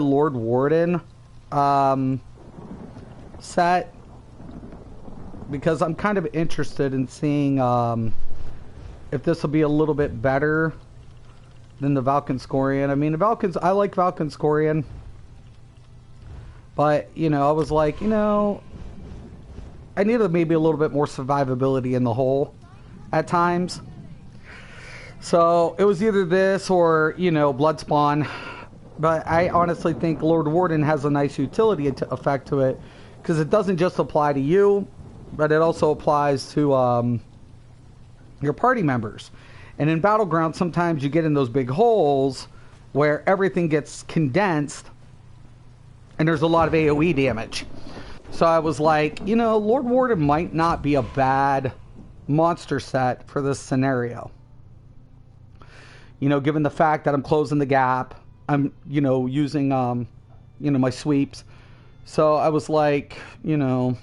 Lord Warden set because I'm kind of interested in seeing if this will be a little bit better than the Valkynscorian. I mean, I like Valkynscorian, but you know, I was like, you know, I needed maybe a little bit more survivability in the hole at times. So it was either this or, you know, Bloodspawn. But I honestly think Lord Warden has a nice utility effect to it, because it doesn't just apply to you, but it also applies to your party members. And in Battleground, sometimes you get in those big holes where everything gets condensed and there's a lot of AoE damage. So I was like, you know, Lord Warden might not be a bad monster set for this scenario. You know, given the fact that I'm closing the gap, I'm, you know, using, you know, my sweeps. So I was like, you know,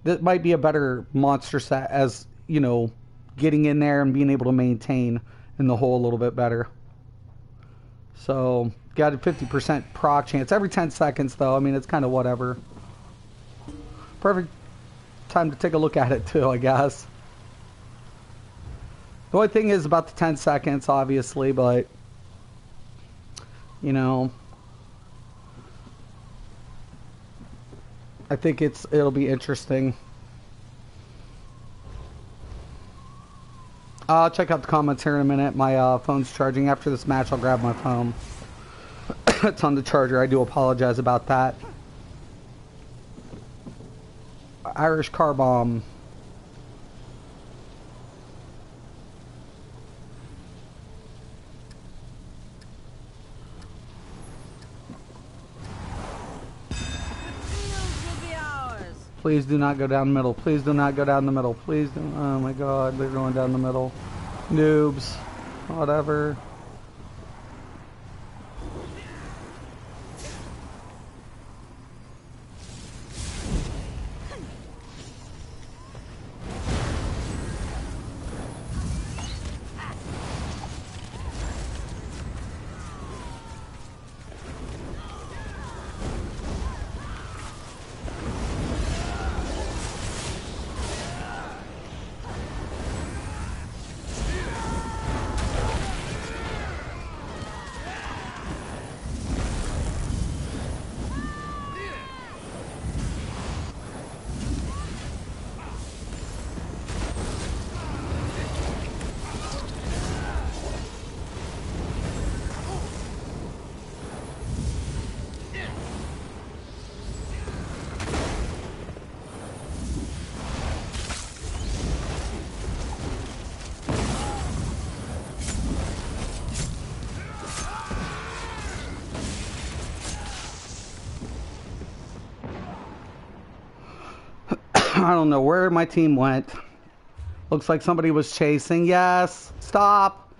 that might be a better monster set as, you know, getting in there and being able to maintain in the hole a little bit better. So, got a 50% proc chance every 10 seconds, though. I mean, it's kind of whatever. Perfect time to take a look at it, too, I guess. The only thing is about the 10 seconds, obviously, but, you know, I think it'll be interesting. I'll check out the comments here in a minute. My phone's charging. After this match, I'll grab my phone. It's on the charger. I do apologize about that. Irish car bomb. Please do not go down the middle. Please do not go down the middle. Please do. Oh my god, they're going down the middle. Noobs. Whatever. I don't know where my team went. Looks like somebody was chasing. Yes. Stop.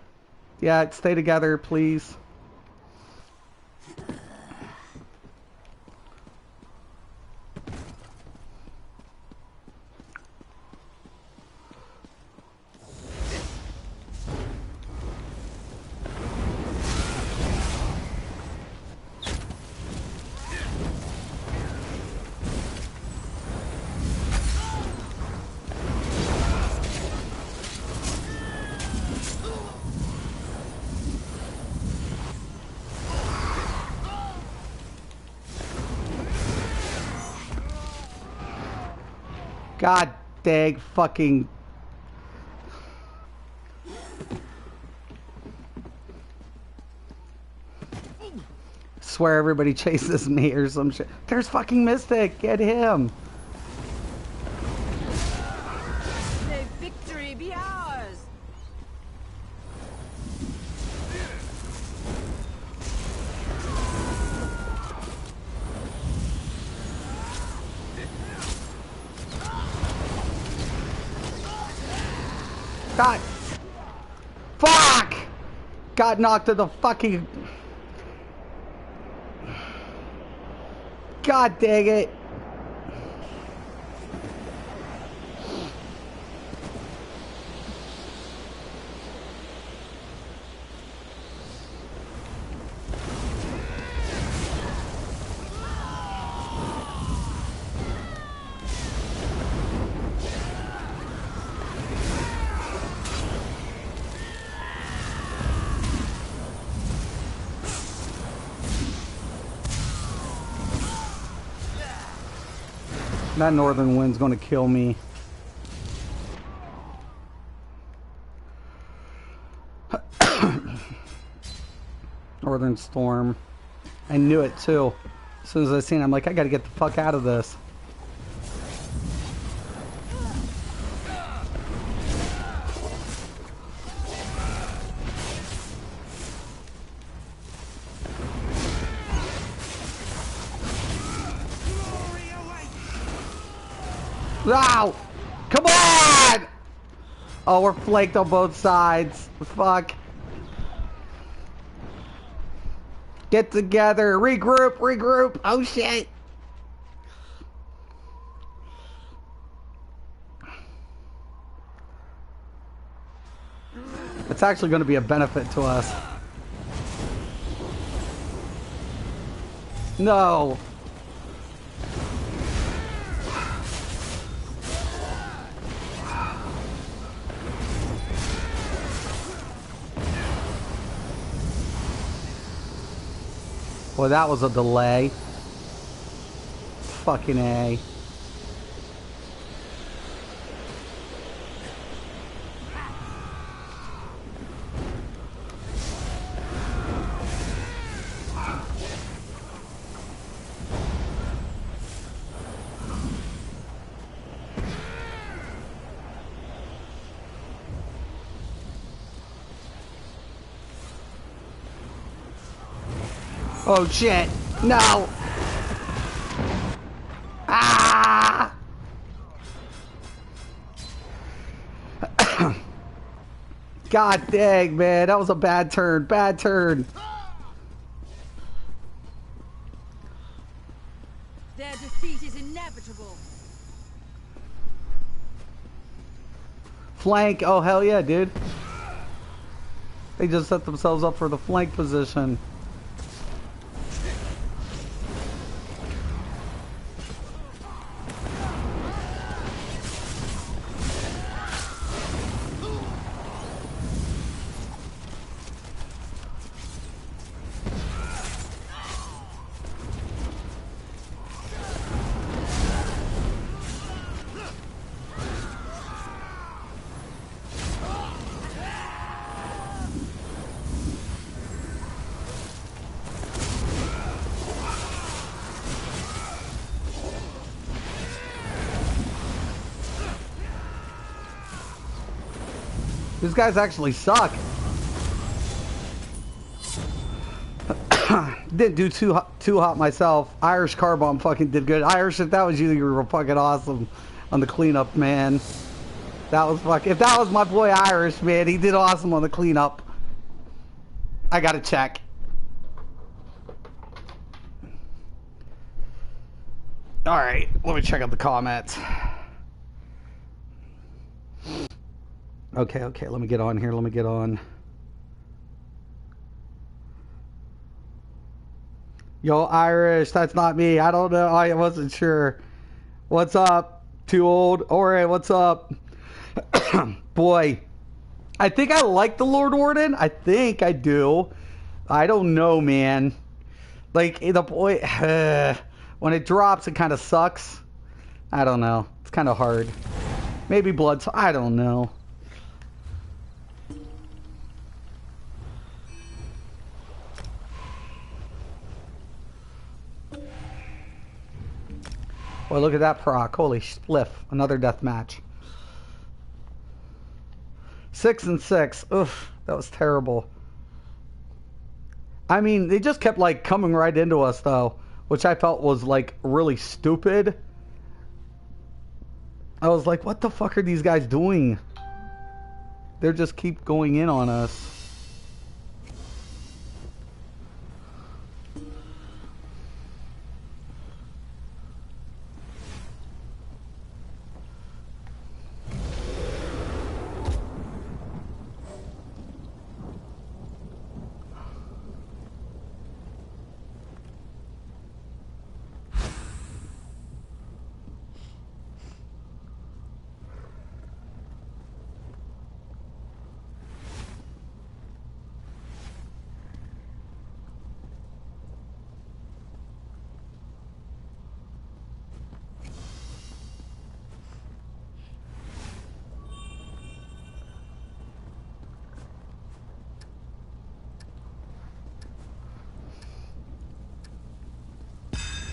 Yeah, stay together, please. God dang fucking... Swear everybody chases me or some shit. There's fucking Mystic! Get him! May victory be ours! God. Fuck! Got knocked to the fucking... God dang it. That northern wind's gonna kill me. Northern storm. I knew it too. As soon as I seen it, I'm like, I gotta get the fuck out of this. Ow! Come on! Oh, we're flanked on both sides. Fuck. Get together. Regroup. Regroup. Oh, shit. It's actually going to be a benefit to us. No. Boy, that was a delay. Fucking A. Oh shit! No! Ah! God dang, man, that was a bad turn. Bad turn. Their defeat is inevitable. Flank. Oh hell yeah, dude. They just set themselves up for the flank position. These guys actually suck. Didn't do too hot myself. Irish car bomb fucking did good. Irish, if that was you, you were fucking awesome on the cleanup, man. That was fucking. If that was my boy Irish, man, he did awesome on the cleanup. I gotta check. All right, let me check out the comments. Okay, let me get on here. Let me get on. Yo, Irish, that's not me. I don't know. I wasn't sure. What's up? Too old? Alright, what's up? Boy, I think I like the Lord Warden. I think I do. I don't know, man. Like, the boy... when it drops, it kind of sucks. I don't know. It's kind of hard. Maybe blood... I don't know. Boy, look at that proc. Holy spliff. Another death match. 6 and 6. Oof, that was terrible. I mean, they just kept, like, coming right into us, though. Which I felt was, like, really stupid. I was like, what the fuck are these guys doing? They just keep going in on us.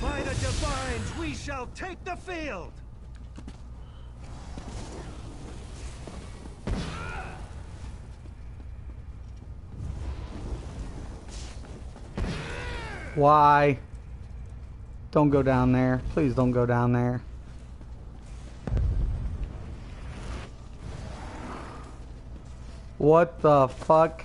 By the divines, we shall take the field! Why? Don't go down there. Please don't go down there. What the fuck?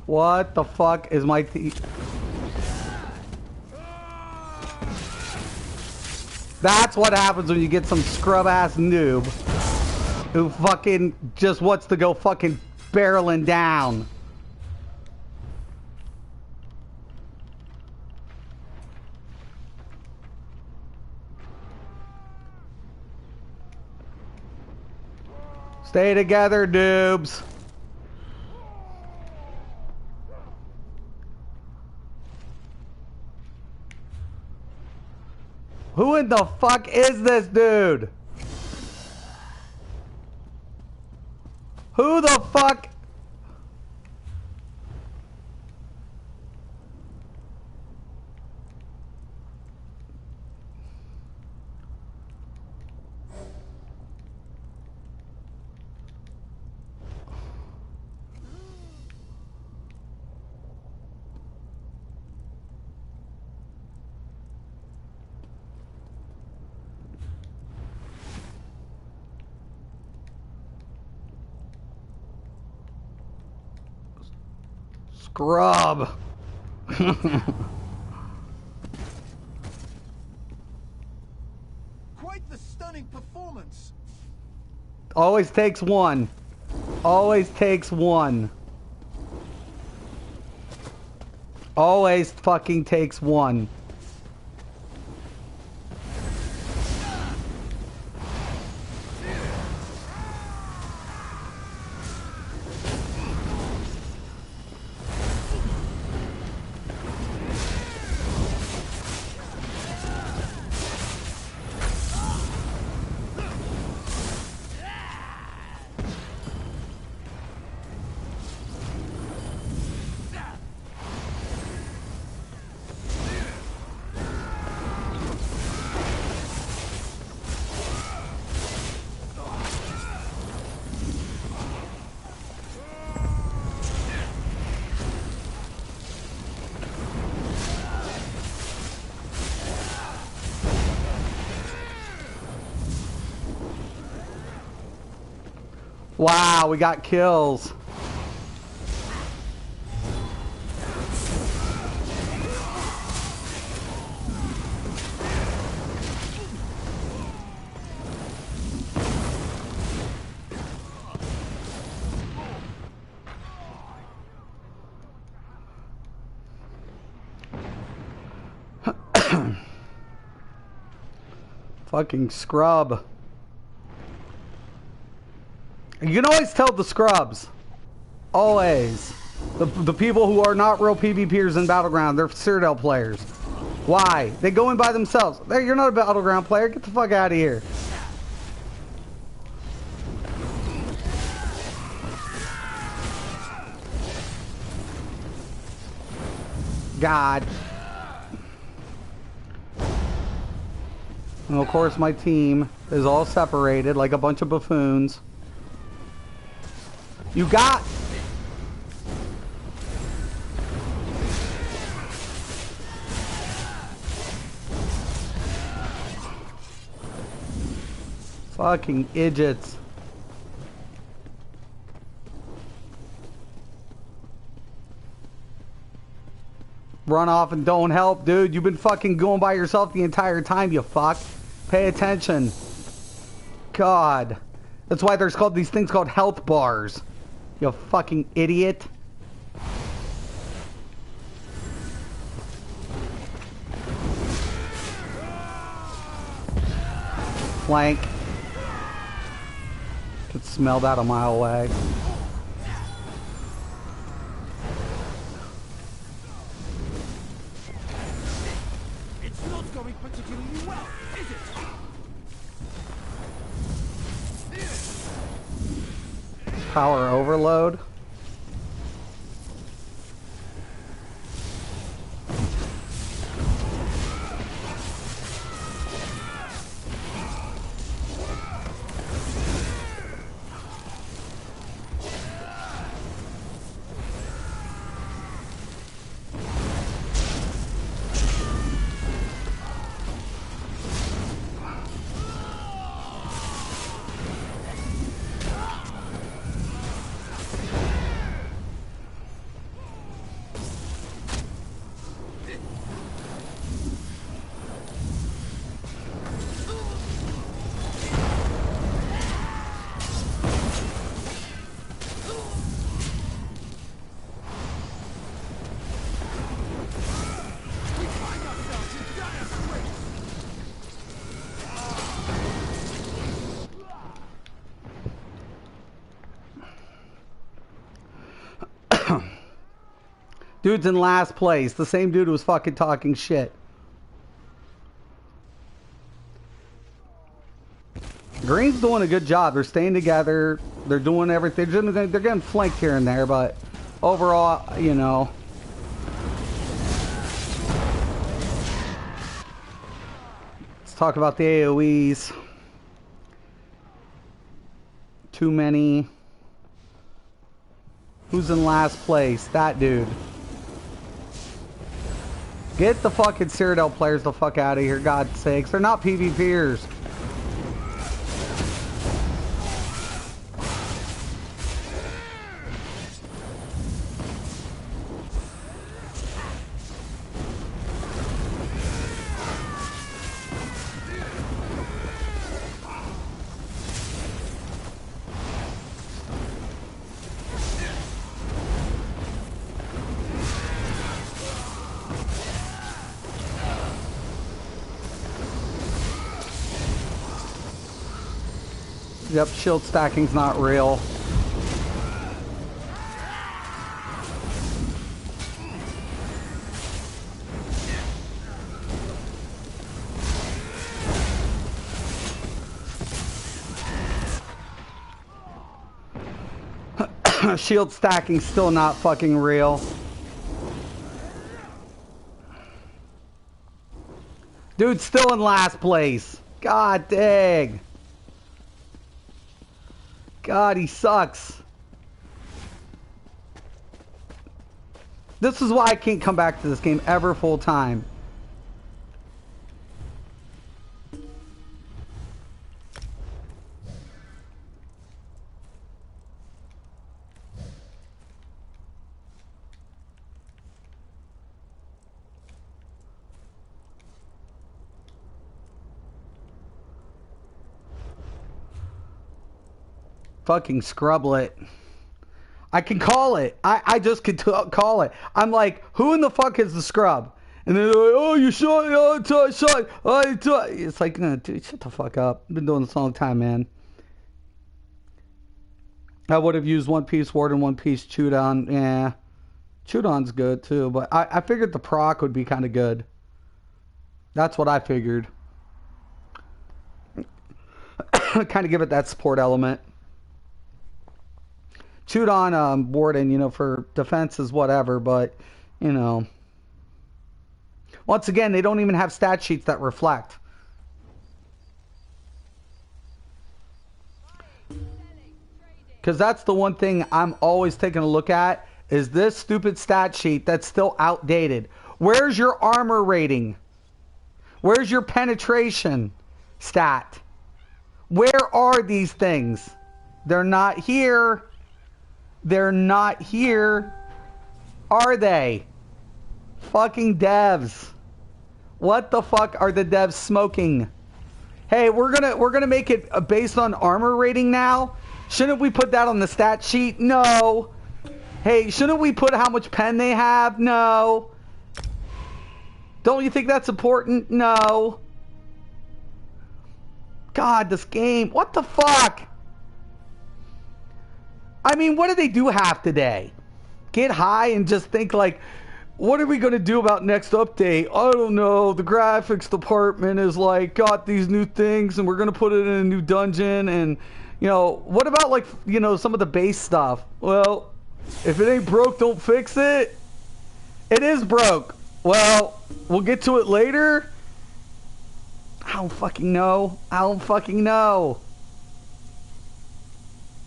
What the fuck is my That's what happens when you get some scrub-ass noob who fucking just wants to go fucking barreling down. Stay together, noobs. Who in the fuck is this dude? Who the fuck? Scrub. Quite the stunning performance. Always takes one. Always takes one. Always fucking takes one. Wow, we got kills. Fucking scrub. You can always tell the scrubs. Always. The people who are not real PvPers in Battleground, they're Citadel players. Why? They go in by themselves. Hey, you're not a Battleground player. Get the fuck out of here. God. And of course my team is all separated like a bunch of buffoons. You got... Fucking idiots. Run off and don't help, dude. You've been fucking going by yourself the entire time, you fuck. Pay attention. God. That's why there's called these things called health bars. You fucking idiot. Flank. Could smell that a mile away. It's not going particularly well, is it? Power overload. Dude's in last place. The same dude who was fucking talking shit. Green's doing a good job. They're staying together. They're doing everything. They're getting flanked here and there, but overall, you know. Let's talk about the AoEs. Too many. Who's in last place? That dude. Get the fucking Cyrodiil players the fuck out of here, God's sakes. They're not PvPers. Yep, shield stacking's not real. Shield stacking's still not fucking real. Dude's still in last place. God dang. God, he sucks. This is why I can't come back to this game ever full time. Fucking scrublet. I can call it. I just could call it. I'm like, who in the fuck is the scrub? And they're like, oh, you shot. It's like, no, dude, shut the fuck up. I've been doing this a long time, man. I would have used One Piece Warden, One Piece Chudon. Yeah. Chudon's good too, but I figured the proc would be kind of good. That's what I figured. Kind of give it that support element. Chewed on Warden, you know, for defenses, whatever, but, you know. Once again, they don't even have stat sheets that reflect. Because that's the one thing I'm always taking a look at, is this stupid stat sheet that's still outdated. Where's your armor rating? Where's your penetration stat? Where are these things? They're not here. They're not here, are they? Fucking devs. What the fuck are the devs smoking? Hey, we're gonna make it based on armor rating now. Shouldn't we put that on the stat sheet? No. Hey, shouldn't we put how much pen they have? No. Don't you think that's important? No. God, this game. What the fuck? I mean, what did they do half today? Get high and just think like, what are we going to do about next update? I don't know. The graphics department is like, got these new things and we're going to put it in a new dungeon. And, you know, what about like, you know, some of the base stuff? Well, if it ain't broke, don't fix it. It is broke. Well, we'll get to it later. I don't fucking know. I don't fucking know.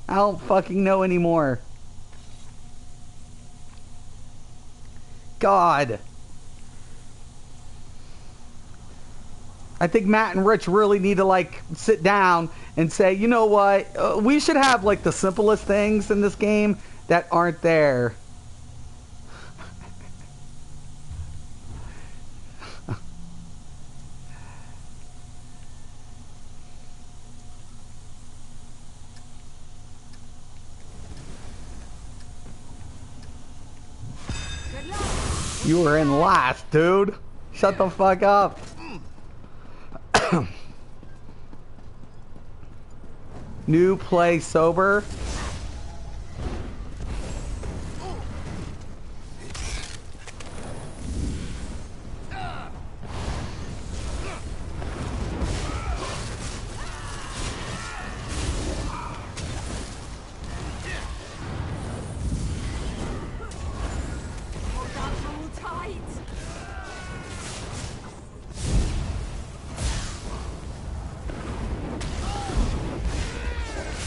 I don't fucking know anymore. God. I think Matt and Rich really need to like sit down and say, you know what? We should have like the simplest things in this game that aren't there. You were in last, dude. Shut the fuck up. New play sober.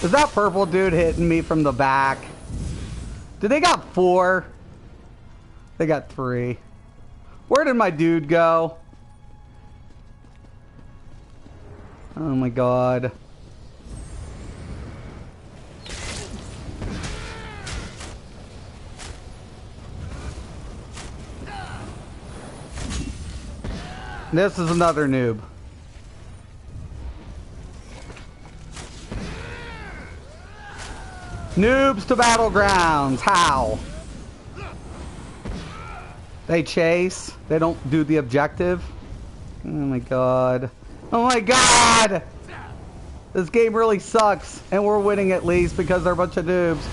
Is that purple dude hitting me from the back? Did they got 4? They got 3. Where did my dude go? Oh my god. This is another noob. Noobs to battlegrounds. How? They chase. They don't do the objective. Oh my god. Oh my god! This game really sucks. And we're winning at least because they're a bunch of noobs.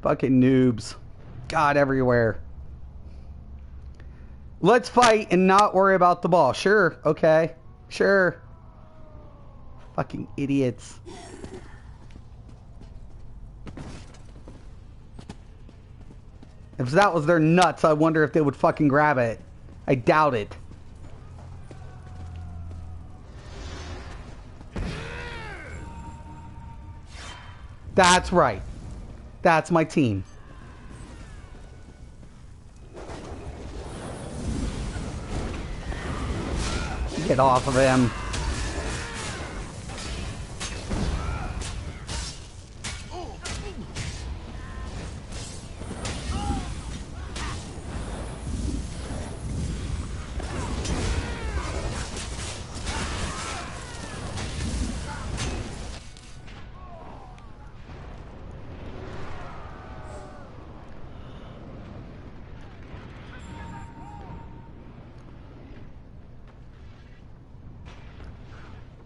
Fucking noobs. God, everywhere. Let's fight and not worry about the ball. Sure, okay. Sure. Fucking idiots. If that was their nuts, I wonder if they would fucking grab it. I doubt it. That's right. That's my team. Get off of him.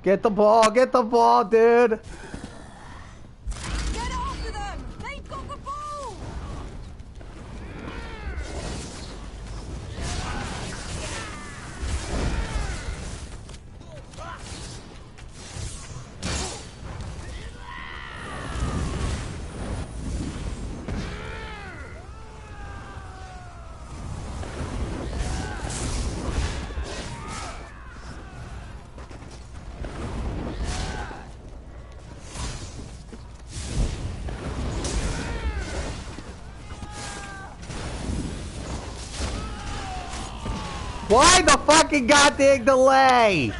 Get the ball, dude. Get after them! They've got the ball! Why the fucking goddamn delay?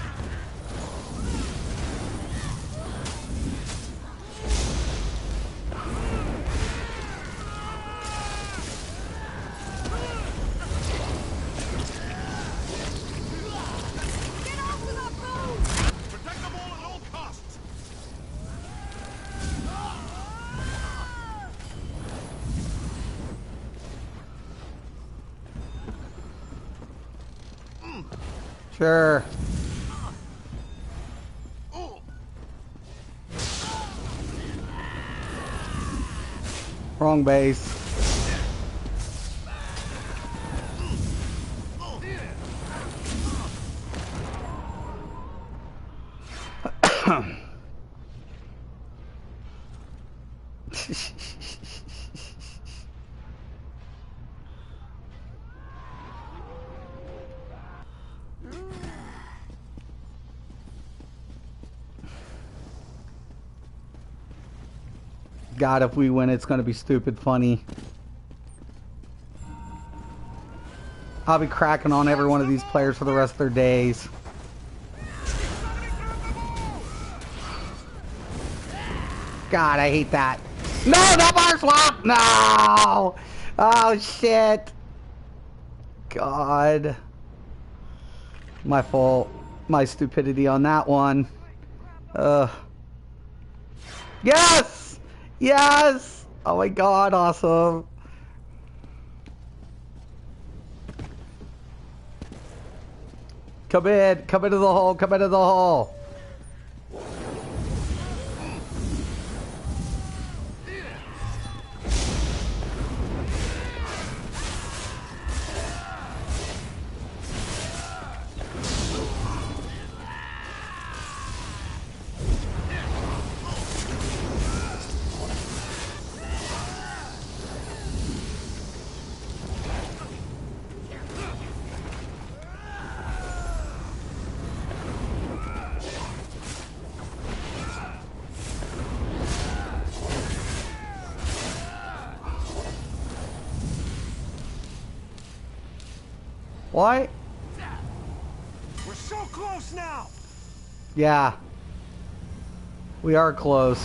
Sure. Wrong base. God, if we win, it's gonna be stupid funny. I'll be cracking on every one of these players for the rest of their days. God, I hate that. No, not bar swap! No! Oh, shit. God. My fault. My stupidity on that one. Yes! Yes! Oh my God, awesome. Come in. Come into the hole. Come into the hole. What? We're so close now. Yeah. We are close.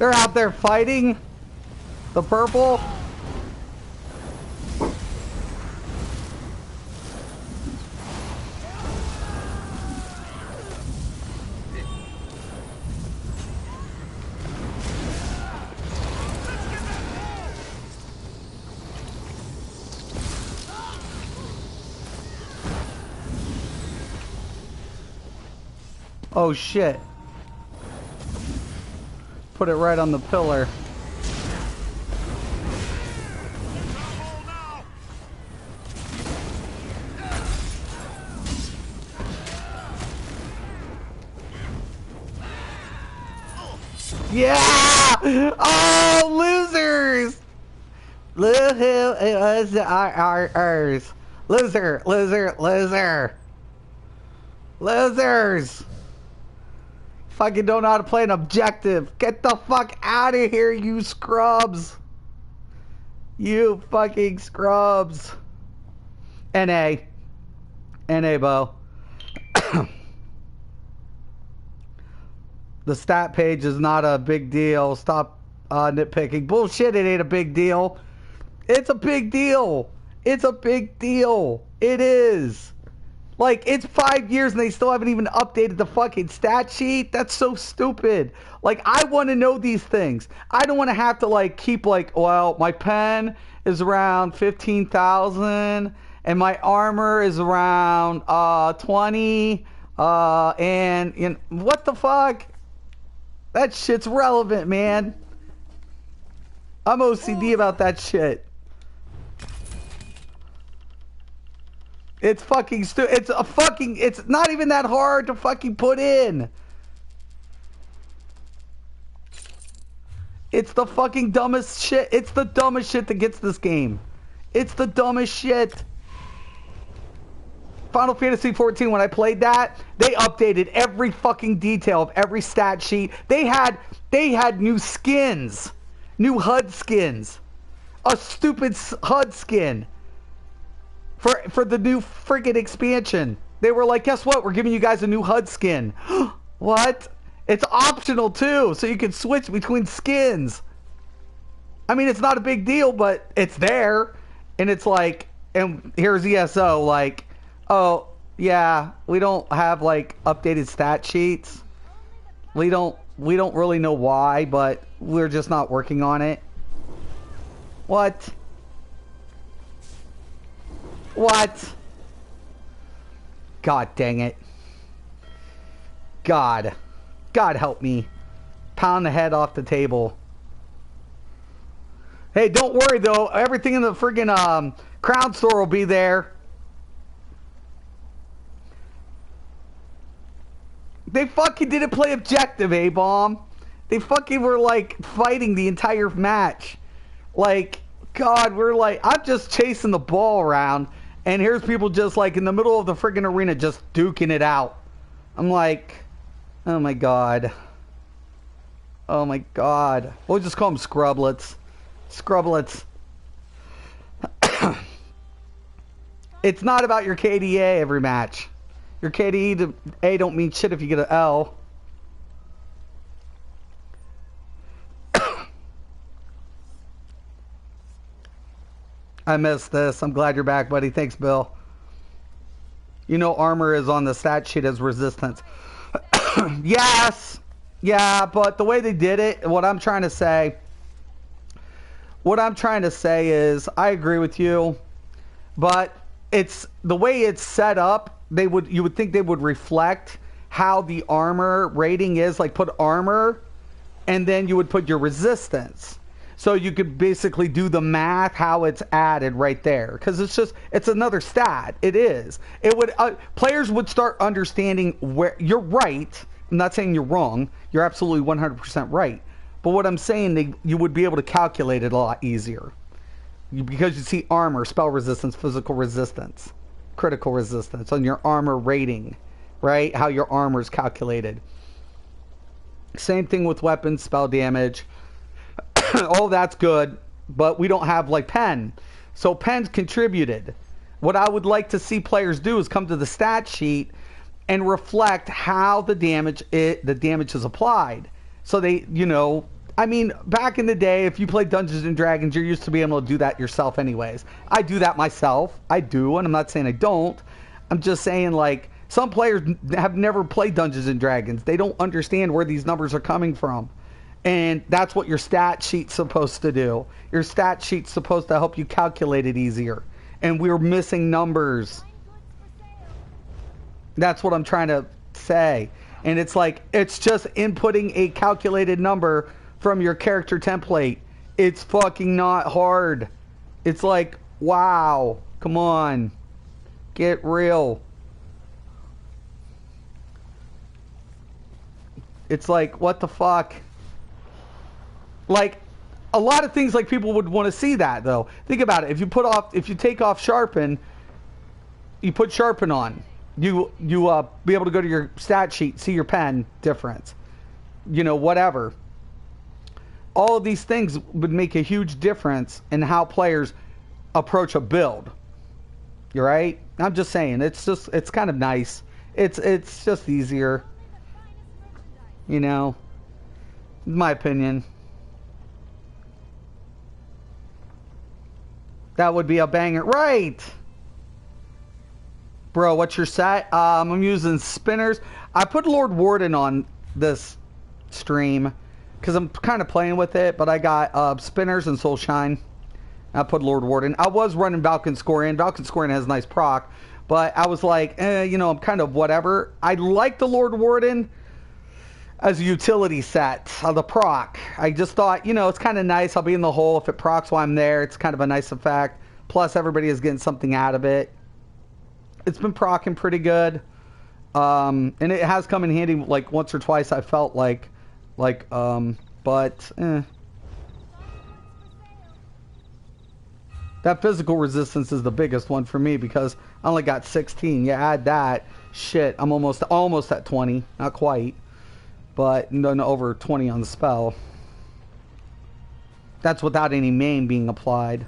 They're out there fighting. The purple. Oh shit. Put it right on the pillar. Yeah! Oh, losers! Look who it was ours. Loser, loser, loser. Losers! Fucking don't know how to play an objective. Get the fuck out of here, you scrubs. You fucking scrubs. NA. NA, Bo. The stat page is not a big deal. Stop nitpicking. Bullshit, it ain't a big deal. It's a big deal. It's a big deal. It is. Like, it's 5 years and they still haven't even updated the fucking stat sheet. That's so stupid. Like, I want to know these things. I don't want to have to, like, keep, like, well, my pen is around 15,000 and my armor is around 20. And, you know, what the fuck? That shit's relevant, man. I'm OCD about that shit. It's fucking it's a fucking, it's not even that hard to fucking put in. It's the fucking dumbest shit. It's the dumbest shit that gets this game. It's the dumbest shit. Final Fantasy XIV, when I played that, they updated every fucking detail of every stat sheet. They had new skins. New HUD skins. A stupid HUD skin. For the new friggin' expansion. They were like, guess what? We're giving you guys a new HUD skin. What? It's optional too, so you can switch between skins. I mean, it's not a big deal, but it's there. And it's like, and here's ESO like, oh yeah, we don't have like updated stat sheets. We don't really know why, but we're just not working on it. What? What? God dang it. God help me. Pound the head off the table. Hey, don't worry though. Everything in the friggin' crown store will be there. They fucking didn't play objective, A-Bomb. They fucking were like fighting the entire match. Like, God, we're like, I'm just chasing the ball around, and here's people just like in the middle of the friggin' arena just duking it out. I'm like, oh my God. Oh my God. We'll just call them scrublets. Scrublets. It's not about your KDA every match. Your KDA don't mean shit if you get an L. I missed this. I'm glad you're back, buddy. Thanks, Bill. You know armor is on the stat sheet as resistance. Yes. Yeah, but the way they did it, what I'm trying to say is I agree with you, but it's the way it's set up, you would think they would reflect how the armor rating is, like put armor and then you would put your resistance. So you could basically do the math how it's added right there, because it's another stat. It is. It would players would start understanding where you're right. I'm not saying you're wrong. You're absolutely 100% right. But what I'm saying, you would be able to calculate it a lot easier. Because you see armor, spell resistance, physical resistance, critical resistance on your armor rating, right? How your armor is calculated. Same thing with weapons, spell damage. All that's good, but we don't have like pen. So pen's contributed. What I would like to see players do is come to the stat sheet and reflect how the damage is applied. So they, I mean, back in the day, if you played Dungeons and Dragons, you're used to being able to do that yourself anyways. I do that myself. I do, and I'm not saying I don't. I'm just saying, like, some players have never played Dungeons and Dragons. They don't understand where these numbers are coming from. And that's what your stat sheet's supposed to do. Your stat sheet's supposed to help you calculate it easier. And we're missing numbers. That's what I'm trying to say. And it's like, it's just inputting a calculated number from your character template. It's fucking not hard. It's like, wow, come on, get real. It's like, what the fuck? Like, a lot of things, like, people would want to see that, though. Think about it. If you take off sharpen, you put sharpen on. You be able to go to your stat sheet, see your pen difference. Whatever. All of these things would make a huge difference in how players approach a build. You're right? I'm just saying, it's kind of nice. It's just easier. In my opinion. That would be a banger. Right! Bro, what's your set? I'm using spinners. I put Lord Warden on this stream because I'm kind of playing with it, but I got spinners and Soulshine. I put Lord Warden. I was running Valkynscorian. Valkynscorian has a nice proc, but I was like, I'm kind of whatever. I like the Lord Warden as a utility set, the proc. I just thought, it's kind of nice. I'll be in the hole if it procs while I'm there. It's kind of a nice effect. Plus, everybody is getting something out of it. It's been procking pretty good. And it has come in handy like once or twice. I felt like That physical resistance is the biggest one for me because I only got 16. You add that, shit, I'm almost at 20. Not quite. But no, over 20 on the spell. That's without any main being applied.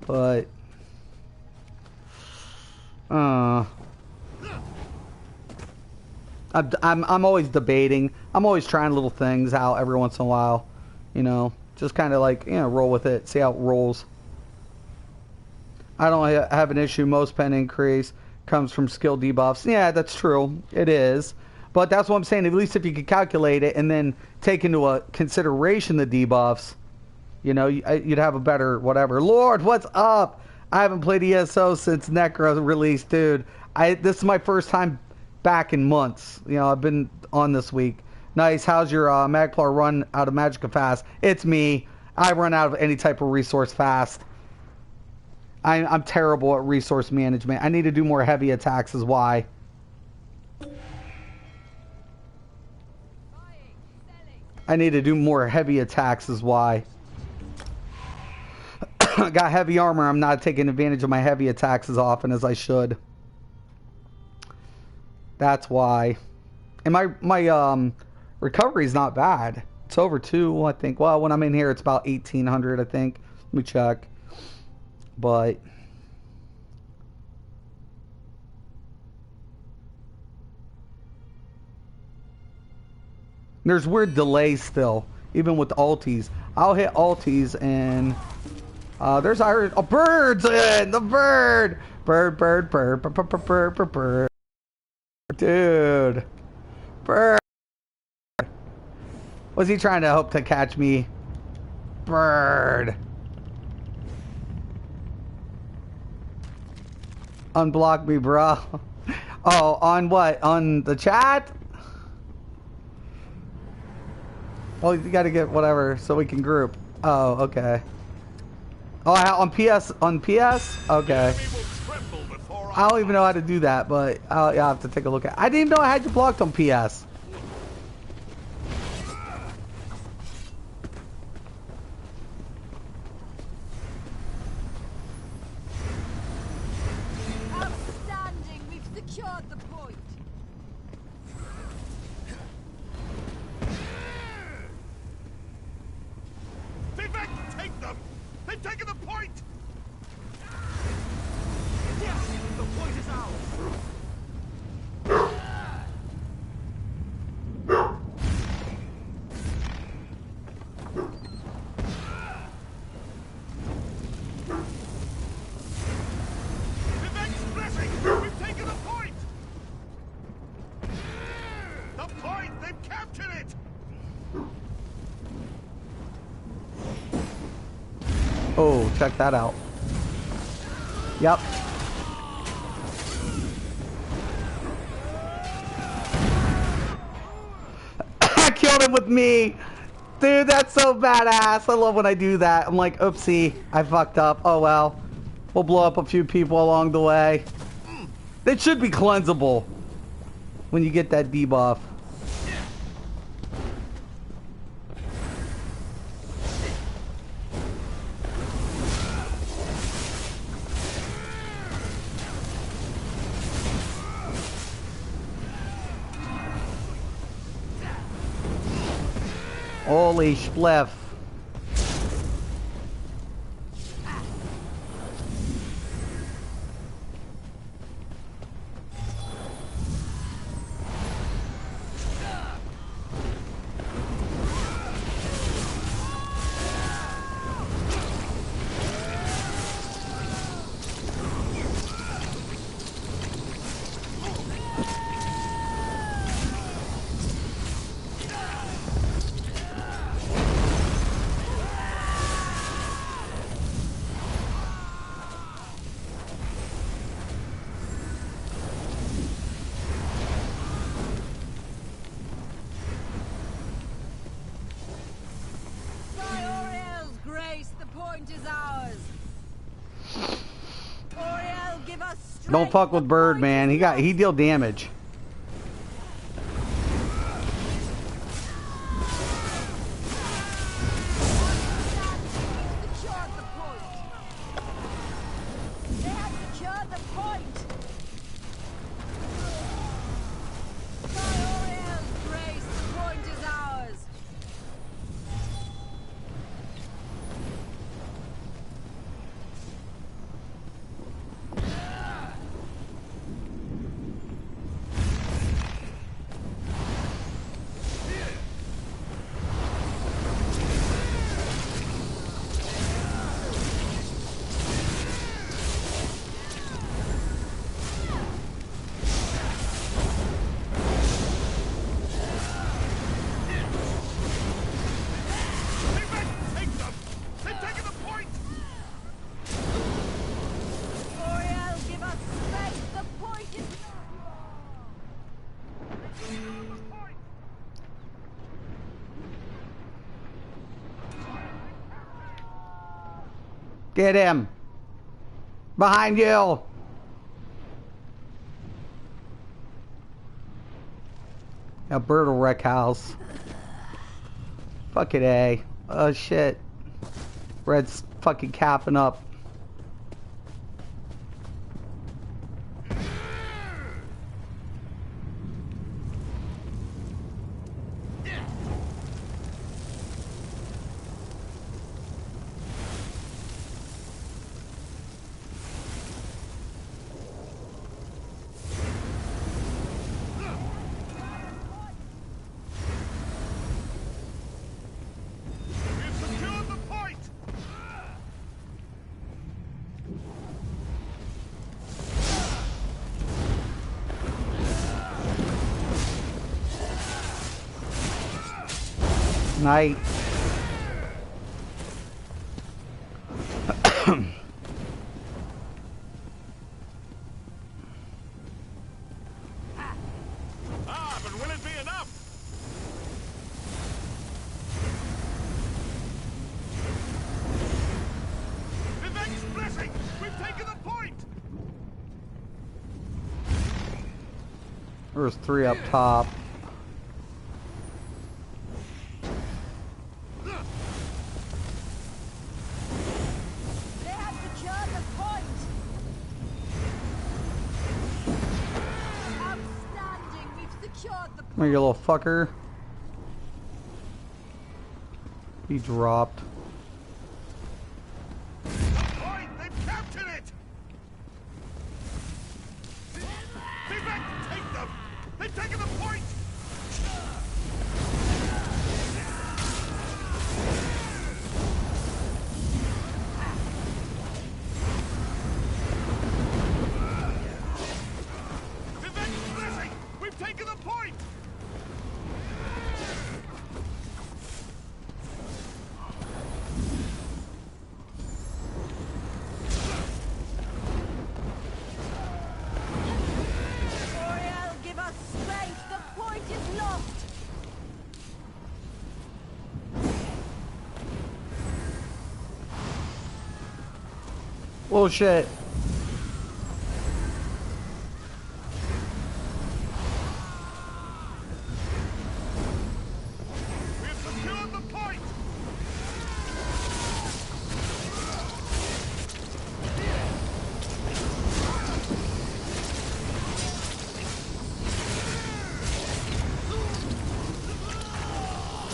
But I'm always debating. I'm always trying little things out every once in a while, Just kind of like, roll with it, see how it rolls. I don't have an issue. Most pen increase comes from skill debuffs. Yeah, that's true. It is. But that's what I'm saying. At least if you could calculate it and then take into consideration the debuffs, you'd have a better whatever. Lord, what's up? I haven't played ESO since Necro release, dude. This is my first time back in months. I've been on this week. Nice. How's your Magplar run out of Magicka fast? It's me. I run out of any type of resource fast. I'm terrible at resource management. I need to do more heavy attacks is why. I need to do more heavy attacks is why. Got heavy armor. I'm not taking advantage of my heavy attacks as often as I should. That's why. And my recovery is not bad. It's over 2, I think. Well, when I'm in here, it's about 1,800, I think. Let me check. But there's weird delays still, even with the ulties. I'll hit ulties and there's Irish. Oh, birds! The bird! Bird. Dude. Bird. Was he trying to hope to catch me? Bird. Unblock me, bro. Oh, on what? On the chat? Oh, you gotta get whatever so we can group. Oh, okay. Oh, on PS? On PS? Okay. I don't even know how to do that, but I'll have to take a look at it. I didn't even know I had you blocked on PS. Outstanding. We've secured the point. Vivek, take them! They've taken the point! Yes! The point is ours! Vivek's blessing! We've taken the point! The point! They've captured it! Oh, check that out. Yep. I killed him with me. Dude, that's so badass. I love when I do that. I'm like, oopsie, I fucked up. Oh well. We'll blow up a few people along the way. It should be cleansable when you get that debuff. Holy spliff. By Oriel's grace, the point is ours. Oriel, give us strength. Don't fuck with The Bird, point man. is He deal damage. secured the point. They have secured the point. By Oriel's grace, the point is ours. Get him. Behind you. A bird will wreck house. Fuck it, A. Oh shit. Red's fucking capping up. Night. But will it be enough? Revenge blessing! We've taken the point! There's 3 up top. They have secured the point. Outstanding. We've secured the Come point. here, you little fucker. He dropped. Point! They've captured it! Revenge! Take them! They've taken the point! Revenge blessing! We've taken the point! Oriel, give us strength. The point is lost. Bullshit. We've secured the point!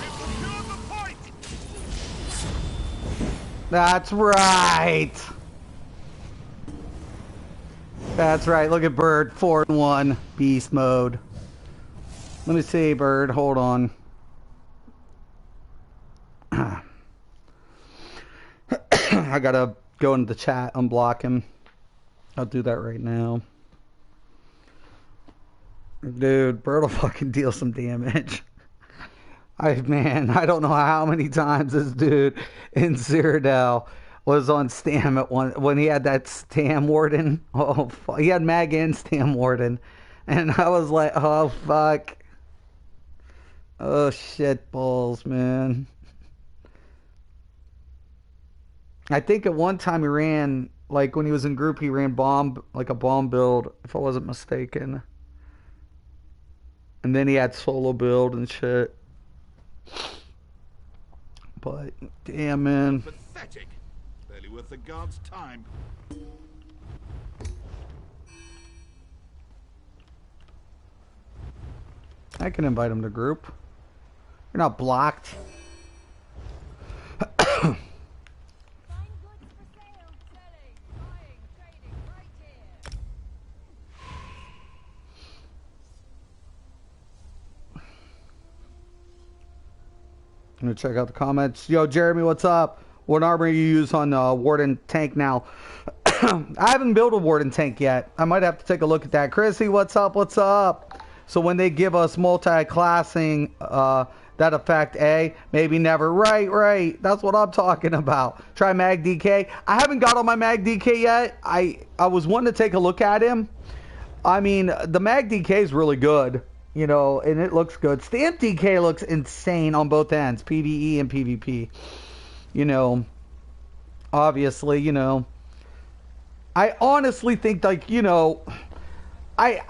We've secured the point! That's right. That's right. Look at Bird. 4-1. Beast mode. Let me see, Bird. Hold on. I gotta go into the chat, unblock him. I'll do that right now. Dude, Bird will fucking deal some damage. Man, I don't know how many times this dude in Cyrodiil was on Stam at one when he had that Stam Warden. Oh, he had Mag and Stam Warden, and I was like, oh fuck, oh shit balls, man. I think at one time he ran, like when he was in group, he ran bomb, like a bomb build, if I wasn't mistaken, and then he had solo build and shit. But damn, man. Pathetic. Barely worth the guard's time. I can invite him to group. You're not blocked. Find goods for sale. Selling, buying, trading right here. I'm gonna check out the comments. Yo, Jeremy, what's up? What armor you use on Warden tank now? I haven't built a Warden tank yet. I might have to take a look at that. Chrissy, what's up? What's up? So when they give us multi-classing that effect, maybe never. Right. That's what I'm talking about. Try Mag DK. I haven't got on my Mag DK yet. I was wanting to take a look at him. I mean, the Mag DK is really good. You know, and it looks good. Stamp DK looks insane on both ends, PvE and PvP. You know, obviously, you know. I honestly think, like, you know, I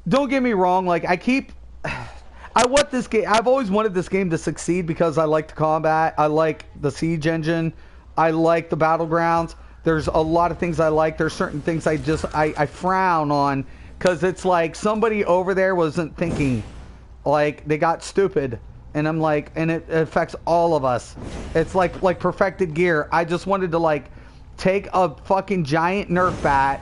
don't get me wrong, like, I want this game. I've always wanted this game to succeed because I like the combat. I like the siege engine. I like the battlegrounds. There's a lot of things I like. There's certain things I frown on because it's like somebody over there wasn't thinking. Like, they got stupid. And I'm like, and it affects all of us. It's like perfected gear. I just wanted to, like, take a fucking giant Nerf bat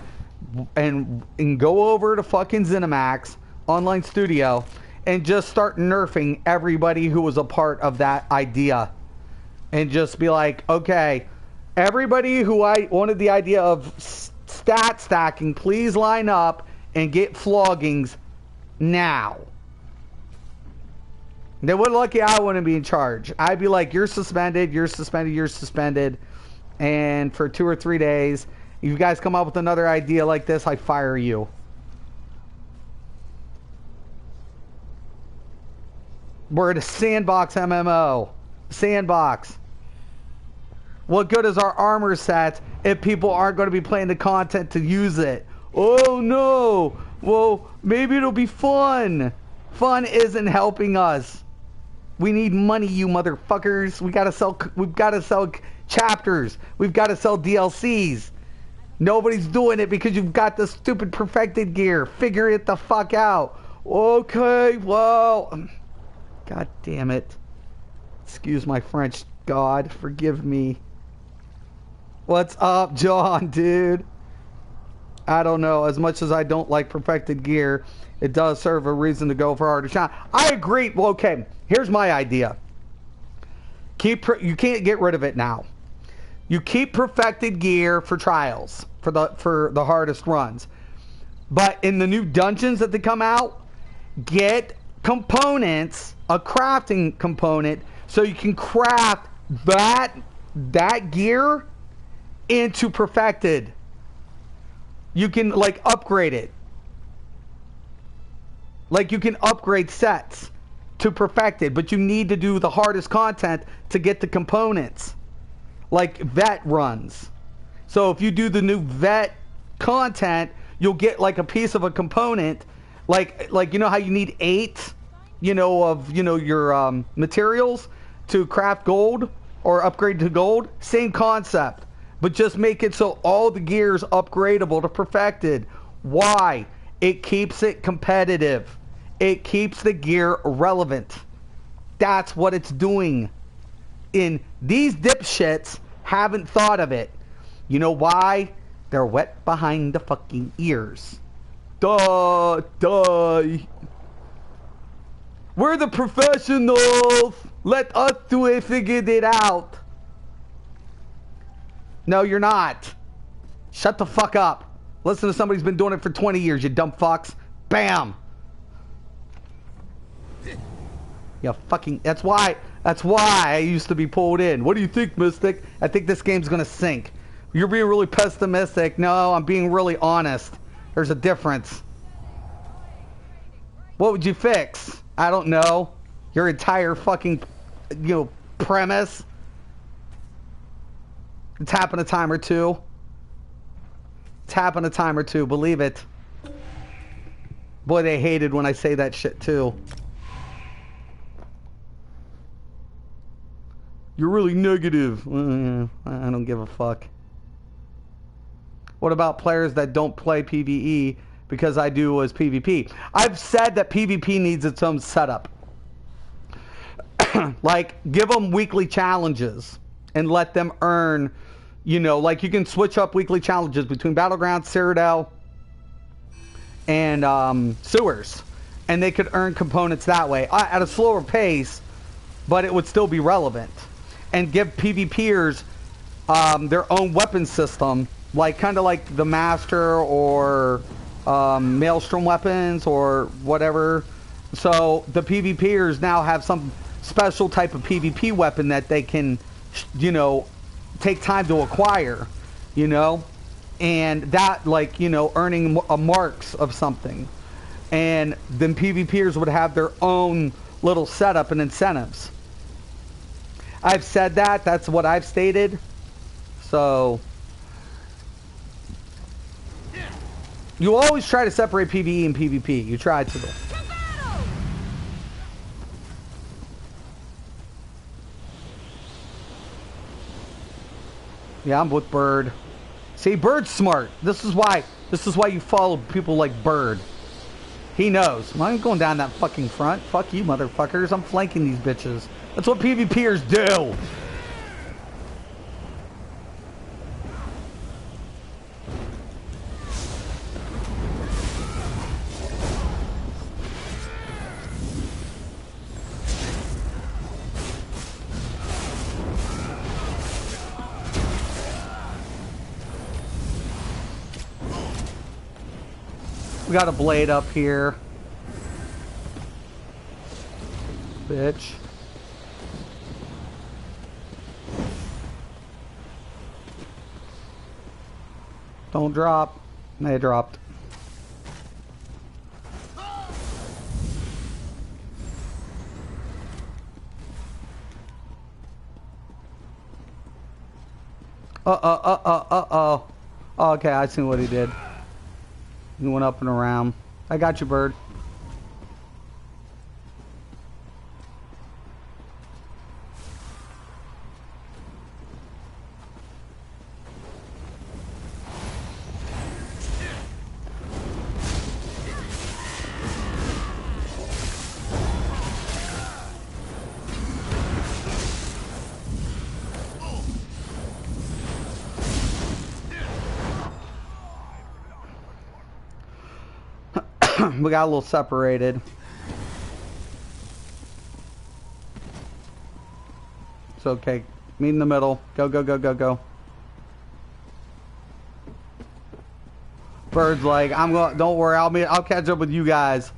and go over to fucking ZeniMax Online Studio and just start nerfing everybody who was a part of that idea. And just be like, okay, everybody who I wanted the idea of stat stacking, please line up and get floggings now. They would lucky I wouldn't be in charge. I'd be like, you're suspended, you're suspended, you're suspended. And for 2 or 3 days, if you guys come up with another idea like this, I fire you. We're at a sandbox MMO. Sandbox. What good is our armor set if people aren't going to be playing the content to use it? Oh no! Well, maybe it'll be fun. Fun isn't helping us. We need money, you motherfuckers. We've got to sell chapters. We've got to sell DLCs. Nobody's doing it because you've got the stupid perfected gear. Figure it the fuck out. Okay, well... God damn it. Excuse my French. God, forgive me. What's up, John, dude? I don't know. As much as I don't like perfected gear, it does serve a reason to go for harder shot. I agree. Well, okay, here's my idea. You can't get rid of it now. You keep perfected gear for trials, for the hardest runs. But in the new dungeons that they come out, get components, a crafting component, so you can craft that gear into perfected. You can, like, upgrade it. Like, you can upgrade sets to perfected, but you need to do the hardest content to get the components. Like vet runs. So if you do the new vet content, you'll get like a piece of a component. Like you know how you need 8, of your materials to craft gold or upgrade to gold? Same concept. But just make it so all the gear is upgradable to perfected. Why? It keeps it competitive. It keeps the gear relevant. That's what it's doing. In these dipshits haven't thought of it. You know why? They're wet behind the fucking ears. Duh. We're the professionals. Let us do it. Figured it out. No, you're not. Shut the fuck up. Listen to somebody who's been doing it for 20 years, you dumb fucks. Bam. Yeah, fucking. That's why I used to be pulled in. What do you think, Mystic? I think this game's gonna sink. You're being really pessimistic. No, I'm being really honest. There's a difference. What would you fix? I don't know. Your entire fucking, premise. It's happened a time or two. It's happened a time or two. Believe it. Boy, they hated when I say that shit too. You're really negative. I don't give a fuck. What about players that don't play PvE because I do as PvP? I've said that PvP needs its own setup. Like, give them weekly challenges and let them earn, like you can switch up weekly challenges between Battlegrounds, Cyrodiil, and Sewers. And they could earn components that way at a slower pace, but it would still be relevant. And give PvPers their own weapon system, kind of like the Master or Maelstrom weapons or whatever. So the PvPers now have some special type of PvP weapon that they can, take time to acquire, and that, earning marks of something. And then PvPers would have their own little setup and incentives. I've said that. That's what I've stated. So you always try to separate PvE and PvP. You try to. Yeah, I'm with Bird. See, Bird's smart. This is why you follow people like Bird. He knows. I'm going down that fucking front. Fuck you, motherfuckers. I'm flanking these bitches. That's what PvPers do. We got a blade up here. Bitch. Don't drop. They dropped. Uh-oh. Okay, I see what he did. He went up and around. I got you, Bird. We got a little separated. It's okay. Meet in the middle. Go, go, go, go, go. Bird's like, I'm going. Don't worry. I'll catch up with you guys.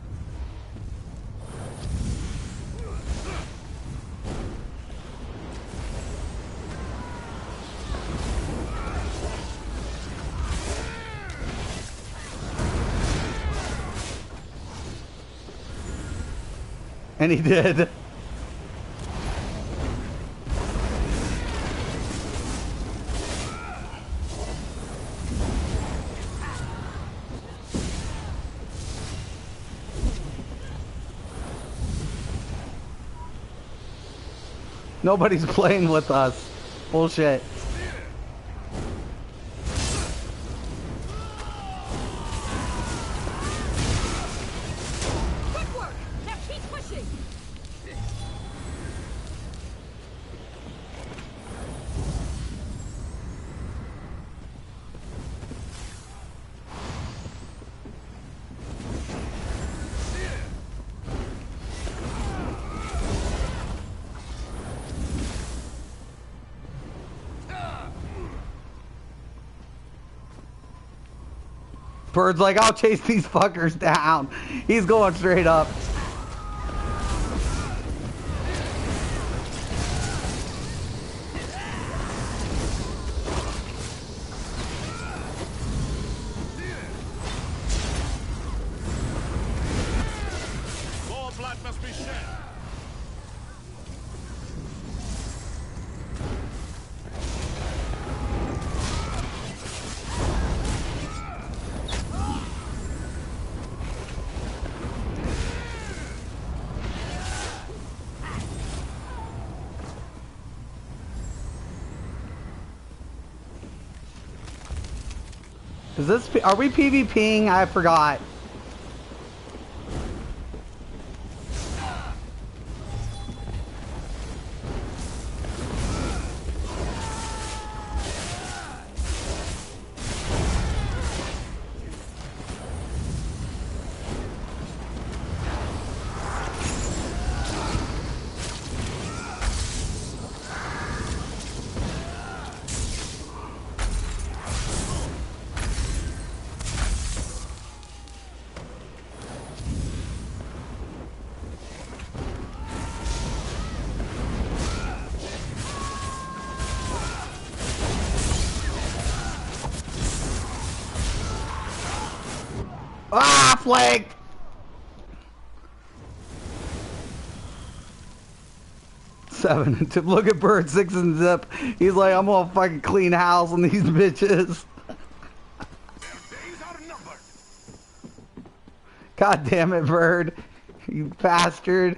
And he did. Nobody's playing with us. Bullshit. Bird's like, I'll chase these fuckers down. He's going straight up. More blood must be shed. Is this? Are we PvPing? I forgot. Ah, flanked! 7. Look at Bird 6 and Zip. He's like, I'm gonna fucking clean house on these bitches. Days are numbered. God damn it, Bird. You bastard.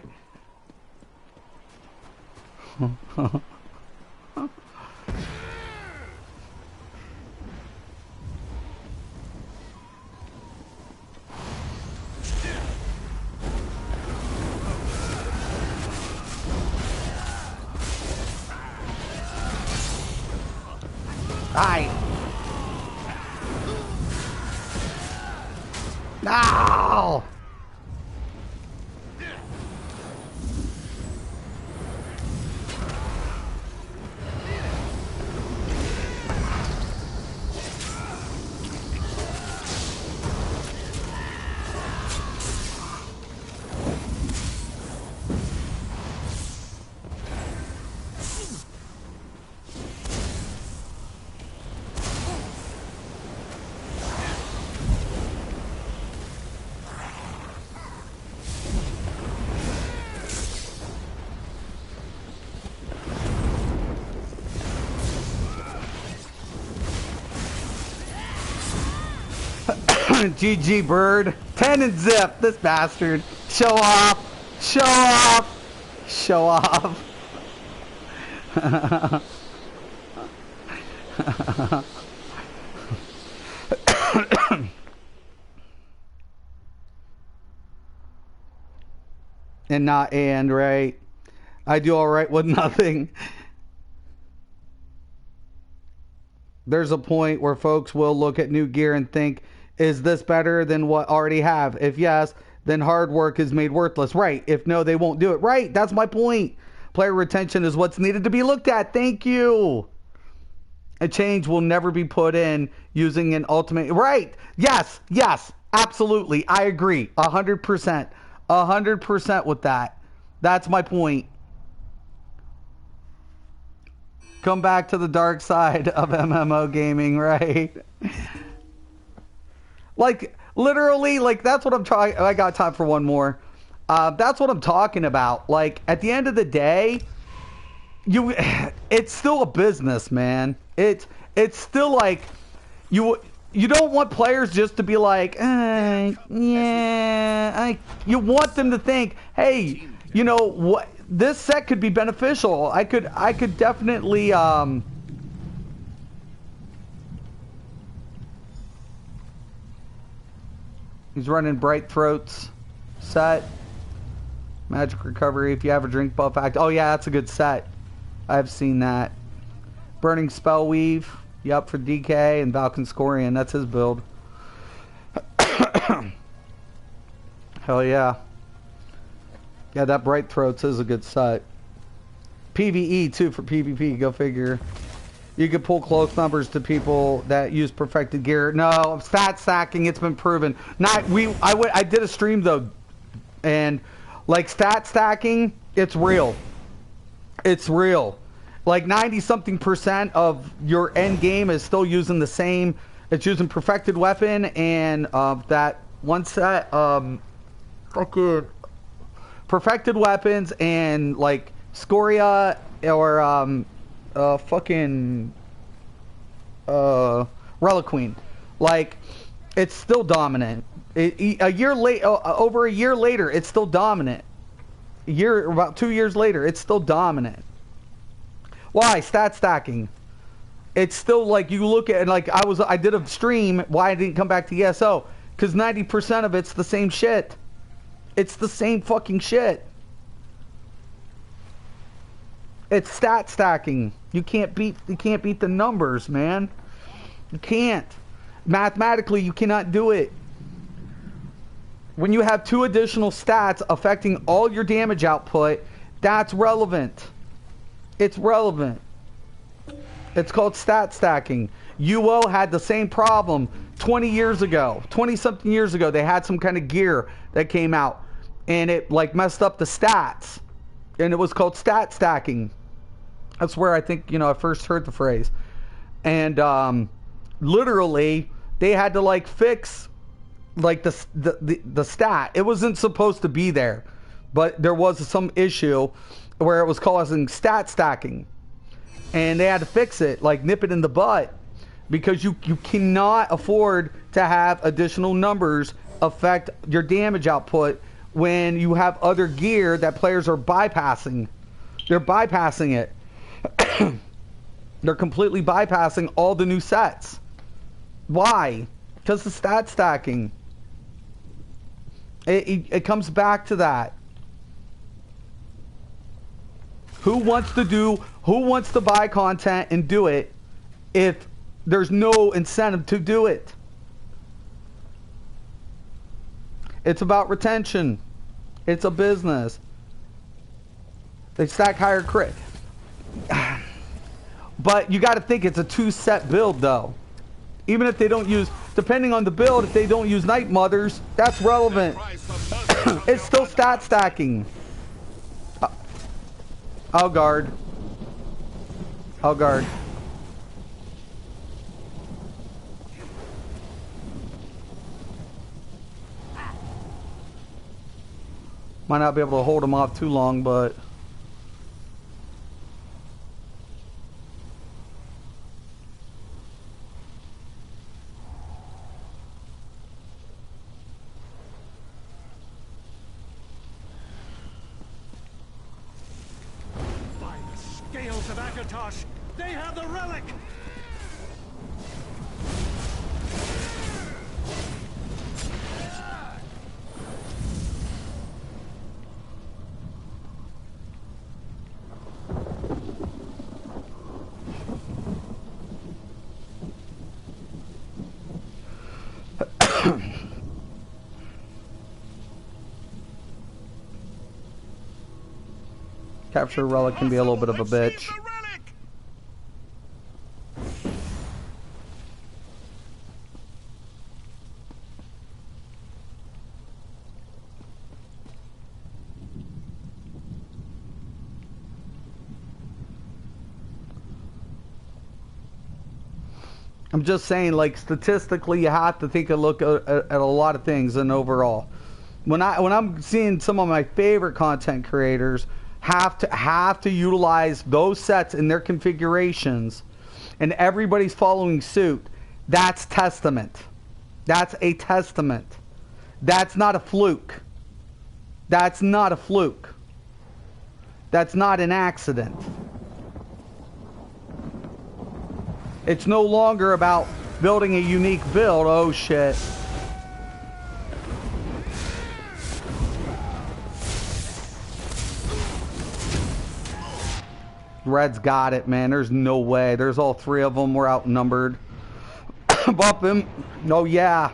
Aye. No! GG Bird. 10 and Zip. This bastard. Show off. Show off. Show off. And not and, right? I do alright with nothing. There's a point where folks will look at new gear and think, is this better than what I already have? If yes, then hard work is made worthless. Right. If no, they won't do it. Right. That's my point. Player retention is what's needed to be looked at. Thank you. A change will never be put in using an ultimate. Right. Yes. Yes. Absolutely. I agree. 100%. 100% with that. That's my point. Come back to the dark side of MMO gaming, right? Like, literally, like, that's what I'm trying. I got time for one more. That's what I'm talking about. Like, at the end of the day, it's still a business, man. It's still like, you don't want players just to be like, you want them to think, hey, you know what, this set could be beneficial. I could definitely he's running Bright Throats set. Magic Recovery if you have a drink buff act. Oh yeah, that's a good set. I've seen that. Burning Spell Weave. Yep, for DK and Valkynscorian. That's his build. Hell yeah. Yeah, that Bright Throats is a good set. PvE too for PvP. Go figure. You could pull close numbers to people that use perfected gear. No, stat stacking. It's been proven. I did a stream though, and like stat stacking, it's real. It's real. Like 90-something% of your end game is still using the same. It's using perfected weapon and that one set. Fucking perfected weapons and like Scoria or fucking Reliqueen. Like, it's still dominant. A year late, over a year later, it's still dominant. About 2 years later, it's still dominant. Why? Stat stacking. It's still like, you look at, like, I did a stream why I didn't come back to ESO, because 90% of it's the same shit. It's the same fucking shit. It's stat stacking. You can't beat the numbers, man. You can't. Mathematically, you cannot do it. When you have 2 additional stats affecting all your damage output, that's relevant. It's relevant. It's called stat stacking. UO had the same problem 20 years ago. 20-something years ago, they had some kind of gear that came out, and it like messed up the stats, and it was called stat stacking. That's where I think, I first heard the phrase. And literally, they had to like fix like the stat. It wasn't supposed to be there, but there was some issue, where it was causing stat stacking. And they had to fix it, like nip it in the butt, because you cannot afford to have additional numbers affect your damage output when you have other gear that players are bypassing. They're bypassing it. They're completely bypassing all the new sets. Why? Because the stat stacking. It comes back to that. Who wants to buy content and do it if there's no incentive to do it? It's about retention. It's a business. They stack higher crit. But you got to think it's a 2-set build though. Even if they don't use, depending on the build, if they don't use Night Mothers, that's relevant. It's still stat stacking. I'll guard. I'll guard. Might not be able to hold him off too long, but... Scales of Akatosh! They have the relic! Capture a relic can be a little bit of a bitch. I'm just saying, like, statistically, you have to take a look at a lot of things. And overall, when I'm seeing some of my favorite content creators have to utilize those sets in their configurations, and everybody's following suit, that's testament. That's a testament. That's not a fluke. That's not a fluke. That's not an accident. It's no longer about building a unique build. Oh shit. Red's got it, man. There's no way. There's all three of them. We're outnumbered. Bump him. Oh yeah.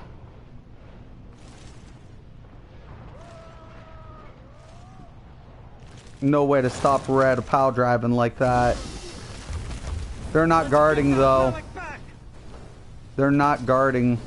No way to stop Red pile driving like that. They're not guarding though. They're not guarding.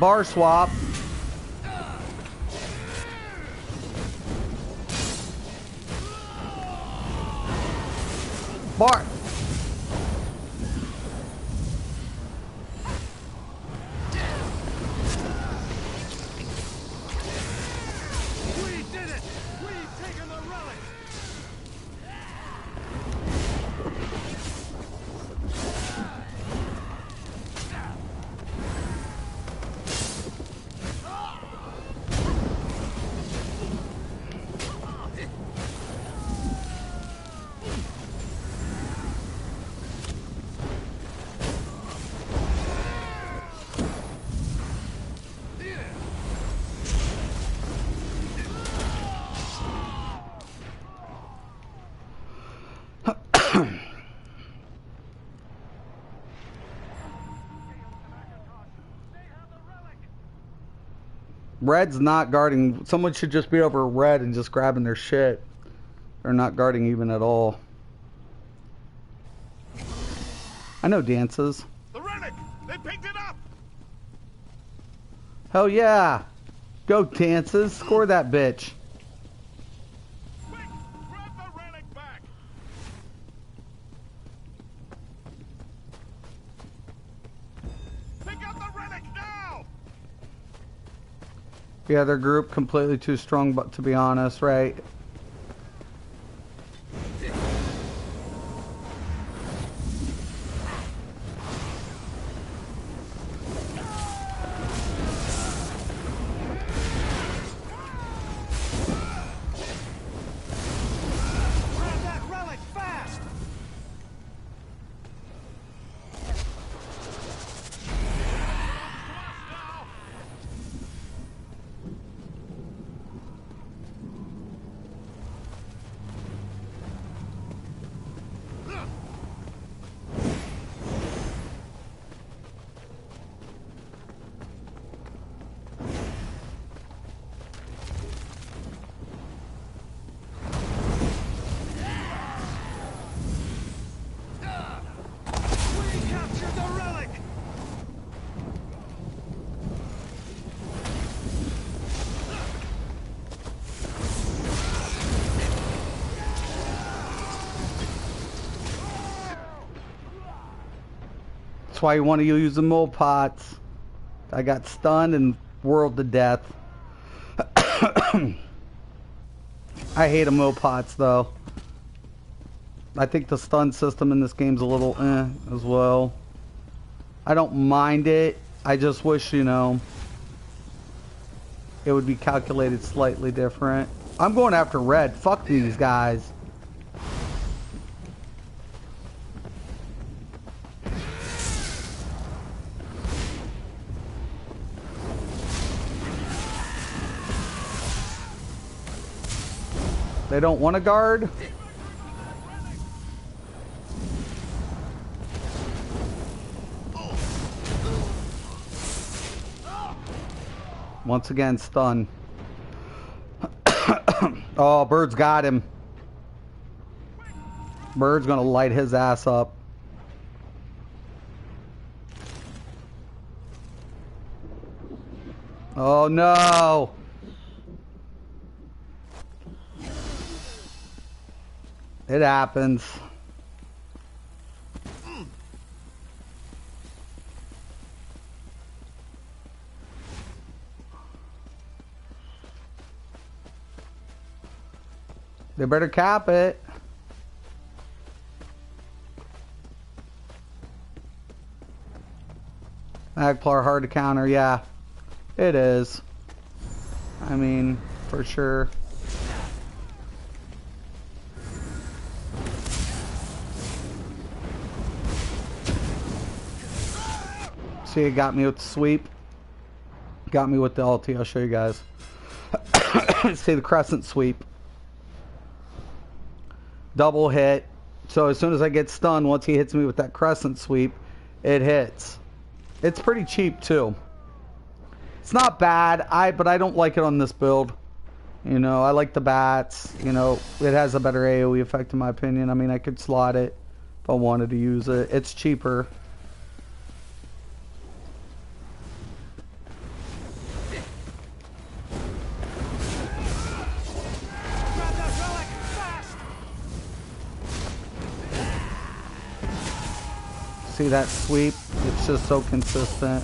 Bar swap. Bar. We did it! We've taken the relic! Red's not guarding. Someone should just be over Red and just grabbing their shit. They're not guarding even at all. I know dances. The relic! They picked it up! Hell yeah. Go, Dances. Score that bitch. Quick! Grab the relic back! Pick up the relic now! Yeah, their group completely too strong, but to be honest, right? Grab that relic fast! We captured the relic! That's why you want to use the mole pots. I got stunned and whirled to death. I hate the mole pots though. I think the stun system in this game's a little as well. I don't mind it. I just wish, you know, it would be calculated slightly different. I'm going after red. Fuck these guys. They don't want to guard. Once again, stun. Oh, Bird's got him. Bird's gonna light his ass up. Oh no! It happens. They better cap it. Magplar hard to counter, yeah. It is. I mean, for sure. See, it got me with the sweep. Got me with the ulti. I'll show you guys. See the crescent sweep. Double hit. So as soon as I get stunned, once he hits me with that crescent sweep, it hits. It's pretty cheap too. It's not bad, but I don't like it on this build. You know, I like the bats. You know, it has a better AoE effect in my opinion. I mean, I could slot it if I wanted to use it. It's cheaper. See that sweep? It's just so consistent.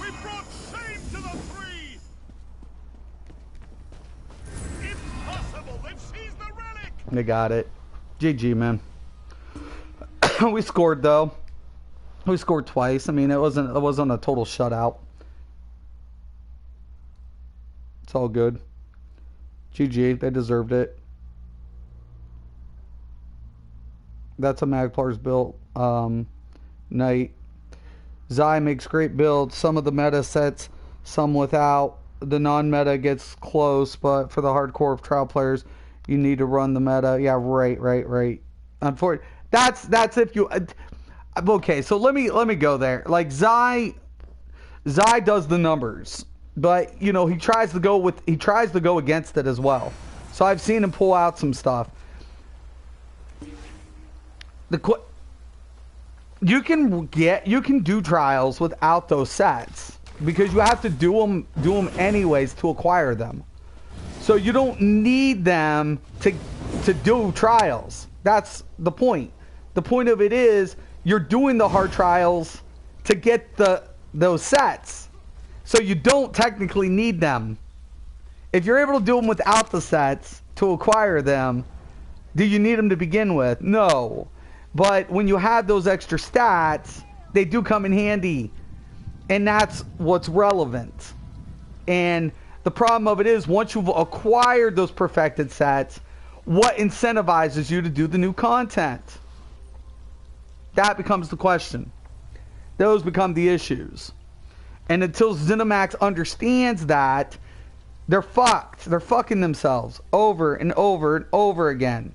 We brought shame to the three! Impossible! They've seized the relic! They got it. GG, man. We scored though. We scored twice. I mean, it wasn't a total shutout. It's all good. GG, they deserved it. That's a Magplar's built. Knight. Zai makes great builds. Some of the meta sets, some without. The non-meta gets close, but for the hardcore of trial players, you need to run the meta. Yeah, right. Unfortunately, that's if you. Okay, so let me go there. Like Zai does the numbers. But you know he tries to go against it as well. So I've seen him pull out some stuff. You can do trials without those sets because you have to do them anyways to acquire them. So you don't need them to do trials. That's the point. The point of it is you're doing the hard trials to get those sets. So you don't technically need them. If you're able to do them without the sets to acquire them, do you need them to begin with? No. But when you have those extra stats, they do come in handy. And that's what's relevant. And the problem of it is, once you've acquired those perfected sets, what incentivizes you to do the new content? That becomes the question. Those become the issues. And until ZeniMax understands that, they're fucked. They're fucking themselves over and over and over again.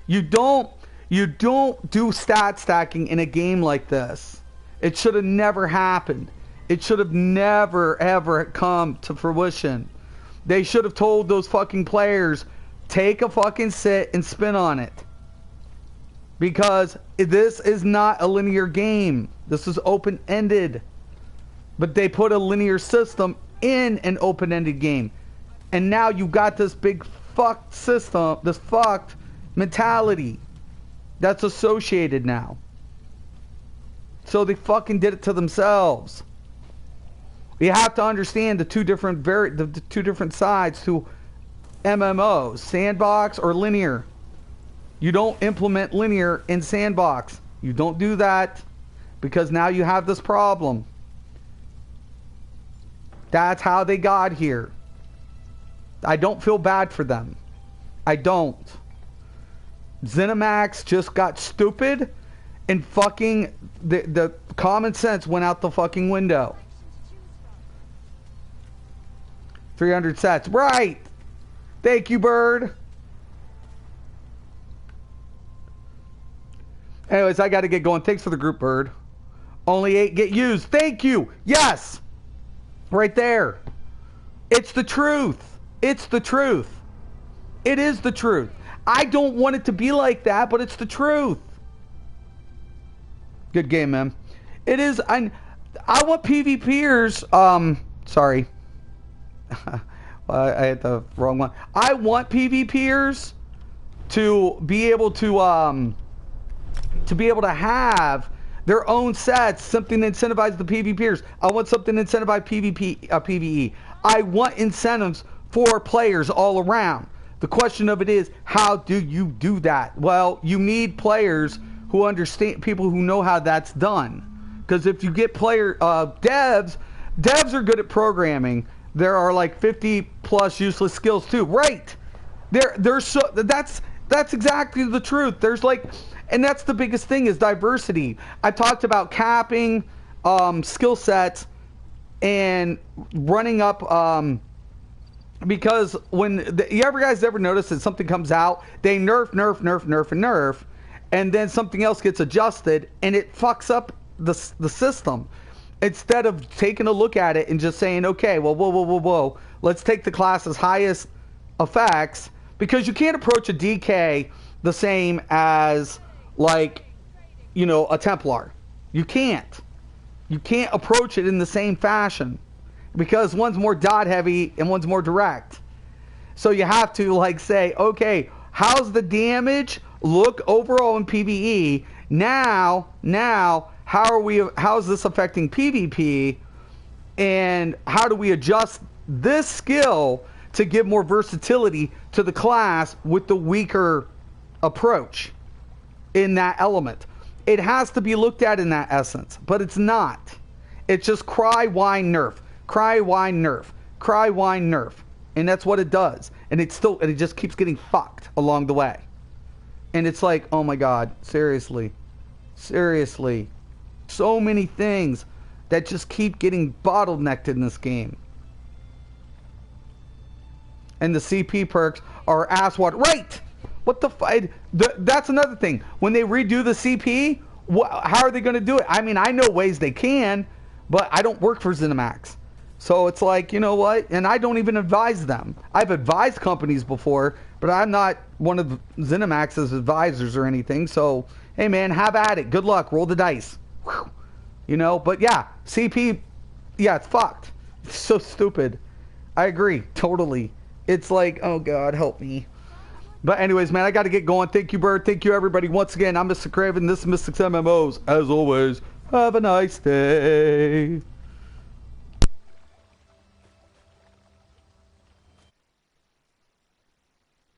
You don't do stat stacking in a game like this. It should have never happened. It should have never ever come to fruition. They should have told those fucking players, take a fucking sit and spin on it. Because this is not a linear game. This is open-ended. But they put a linear system in an open-ended game. And now you've got this big fucked system, this fucked mentality that's associated now. So they fucking did it to themselves. You have to understand the two different sides to MMOs, sandbox or linear. You don't implement linear in sandbox. You don't do that because now you have this problem. That's how they got here. I don't feel bad for them. I don't. ZeniMax just got stupid and fucking the common sense went out the fucking window. 300 sets. Right. Thank you, Bird. Anyways, I got to get going. Thanks for the group, Bird. Only 8 get used. Thank you. Yes. Right there. It's the truth. It's the truth. It is the truth. I don't want it to be like that, but it's the truth. Good game, man. It is. I want PvPers. Sorry. I had the wrong one. I want PvPers to be able to have their own sets, something that incentivizes the PvPers. I want something to incentivize PvE. I want incentives for players all around. The question of it is, how do you do that? Well, you need players who understand, people who know how that's done. Because if you get devs are good at programming. There are like 50 plus useless skills too. Right. That's exactly the truth. There's like, and that's the biggest thing is diversity. I talked about capping skill sets and running up because when you guys ever notice that something comes out, they nerf, and then something else gets adjusted and it fucks up the system. Instead of taking a look at it and just saying, okay, well, whoa, let's take the class's highest effects, because you can't approach a DK the same as, like, you know, a Templar. You can't. You can't approach it in the same fashion, because one's more dot heavy and one's more direct. So you have to, like, say, okay, how's the damage look overall in PvE? Now, how is this affecting PvP, and how do we adjust this skill to give more versatility to the class with the weaker approach in that element? It has to be looked at in that essence, but it's not. It's just cry, whine, nerf. Cry, whine, nerf. Cry, whine, nerf. And that's what it does. And it just keeps getting fucked along the way. And it's like, oh my God, seriously. So many things that just keep getting bottlenecked in this game. And the CP perks are ass what? Right! What the that's another thing. When they redo the CP, how are they going to do it? I mean, I know ways they can, but I don't work for ZeniMax. So it's like, you know what? And I don't even advise them. I've advised companies before, But I'm not one of ZeniMax's advisors or anything. So, hey, man, have at it. Good luck. Roll the dice. Whew. You know, but yeah, CP, yeah, it's fucked. It's so stupid. I agree. Totally. It's like, oh, God, help me. But anyways, man, I got to get going. Thank you, Bird. Thank you, everybody. Once again, I'm Mysticraven. This is Mystics MMOs. As always, have a nice day.